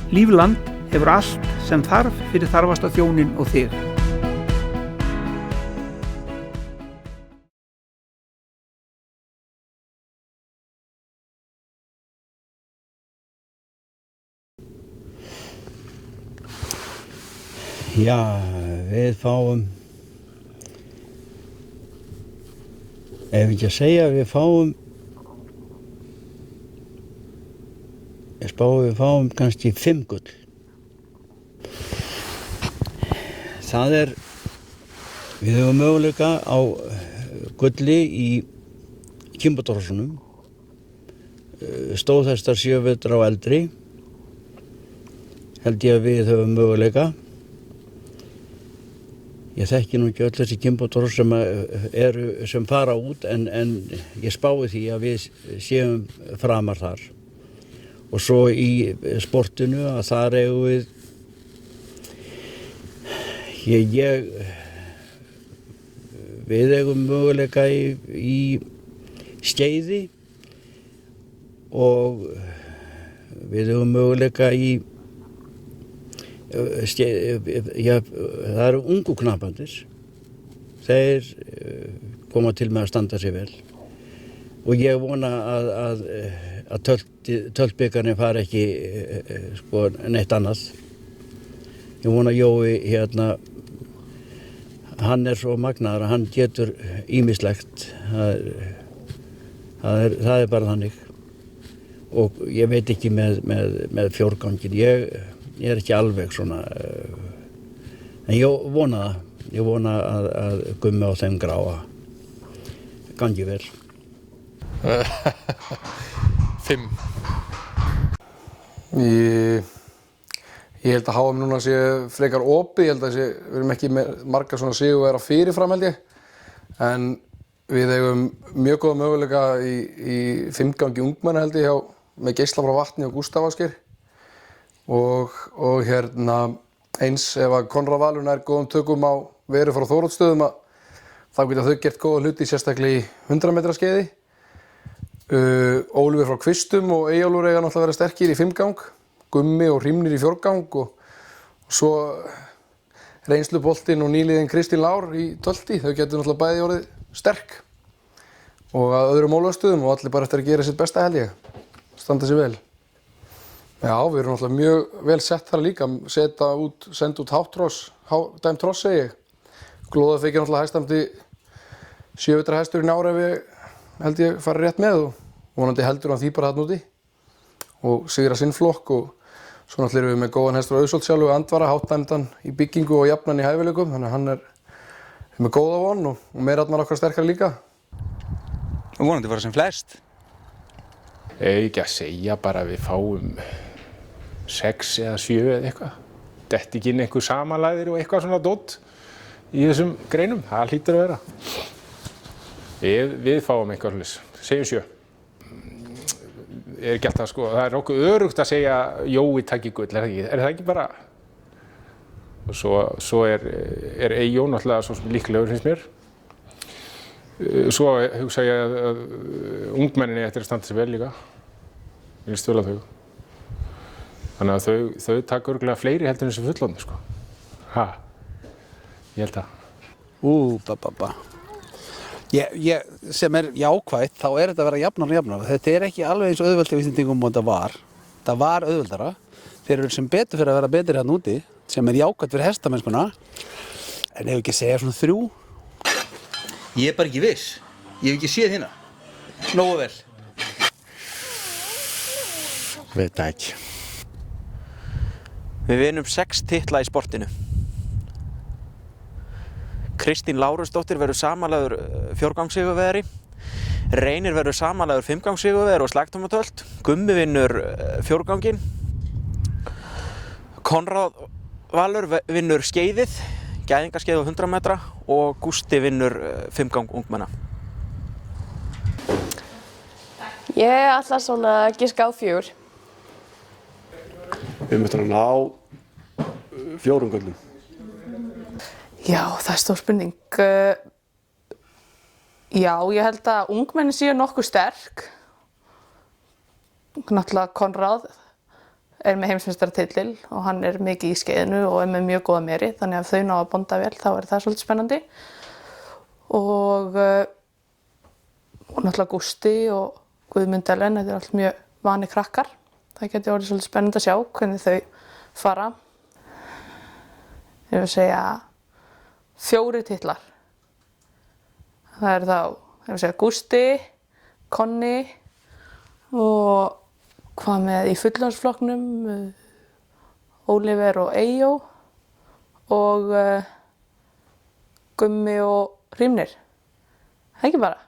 Lífland hefur allt sem þarf fyrir þarfasta þjónin og þig. Já, við fáum, ef ekki að segja, við fáum kannski 5 gull. Það við höfum möguleika á gulli í Kimbotorsunum, stóðhestar 7 vetra og eldri, held ég að við höfum möguleika. Ég þekki nú ekki öll þessi Kimbotor sem fara út en ég spái því að við séum framar þar. Og svo í sportinu að þar eigum við eigum möguleika í skeiði og við eigum möguleika í það eru ungu knappandir. Þeir koma til með að standa sig vel og ég vona að töltbikarnir fari ekki neitt annað. Ég vona Jói hann svo magnaður að hann getur ýmislegt. Það bara þannig og ég veit ekki með fjórgangin. Ég ekki alveg svona, en ég vona það. Ég vona að Gummi á þeim gráa gangi vel. 5. Ég held að HM núna sé frekar opið. Ég held að við erum ekki með margar svona sigurvegara fyrirfram held ég. En við eigum mjög góða möguleika í 5 gangi ungmenna held ég með Geisla frá Vatni og Gústaf Ásgeir. Og eins ef að Konráð Valur nær góðum tökum á Veru frá Þóroddstöðum þá geta þau gert góða hluti sérstaklega í 100 metra skeiði. Ólafur frá Kvistum og Eyjólfur eiga náttúrulega að vera sterkir í 5 gang, Gummi og Hrímnir í 4 gang og svo reynsluboltinn og nýliðinn Kristín Lár í 12. Þau getur náttúrulega bæði orðið sterk og að öðrum Ólafsstöðum og allir bara eftir að gera sitt besta held ég, standa sig vel. Já, við erum náttúrulega mjög vel sett þar líka, senda út dæmt tross segi ég. Glóðafik náttúrulega hæstandi 7 vetra hestur í ár ef held ég fari rétt með og vonandi heldur hann því bara þarna úti og sigra sinn flokk og svo náttúrulega erum við með góðan hestur á Auðsóld sjálfu Andvara, hátdæmdan í byggingu og jafnan í hæfileikum, þannig að hann með góða von og meirarnar okkar sterkari líka. Og vonandi fara sem flest. Ekki að segja bara að við fáum 6 eða 7 eða eitthvað. Detti ekki inn einhver samanlæðir og eitthvað svona dót í þessum greinum, það hlýtur að vera. Við fáum eitthvað hlutis, segjum 7. Ekki alltaf það er nokkuð örugt að segja Jói taki gull, er það ekki bara? Og svo er Eyjó náttúrulega svo líklegur finnst mér. Svo hugsa ég að ungmenninni eftir að standa sig vel líka. Ég vil stöðla þau. Þannig að þau taka örugglega fleiri heldur en þessi fullorðnu sko. Ég held það. Sem jákvætt, þá þetta að vera jafnar og jafnar. Þetta ekki alveg eins auðvelt í Íslendingum og þetta var. Það var auðveldara. Þeir eru sem betur fyrir að vera betri hérna úti, sem jákvætt fyrir hestamennskuna. En ef ekki segja svona 3. Ég bara ekki viss. Ég hef ekki séð hérna. Nógu vel. Veit það ekki. Við vinnum 6 titla í sportinu. Kristín Lárusdóttir verður samanlagður 4-gangssigurvegari. Reynir verður samanlagður 5-gangssigurvegari og slagtómatöld. Gummi vinnur 4-ganginn. Konráð Valur vinnur skeiðið, gæðingaskeið á 100 metra og Gústi vinnur 5-gang ungmenna. Ég ætla svona að giska á 4. Við möttum að ná 4 gullum. Já, það er stór spurning. Já, ég held að ungmenni séu nokkuð sterk. Náttúrulega Konráð er með heimsmeistaratitil og hann er mikið í skeiðinu og er með mjög góða meri, þannig að þau ná að bonda vel, þá er það svolítið spennandi. Og náttúrulega Gústi og Guðmund Ellen, þetta er allt mjög vani krakkar. Það geti orðið svolítið spennandi að sjá hvernig þau fara. Ég vil segja 4 titlar. Það er þá, ég vil segja Gústi, Konni og hvað með í fullorðsflokknum, Oliver og Eyjó og Gummi og Hrímnir. Það ekki bara?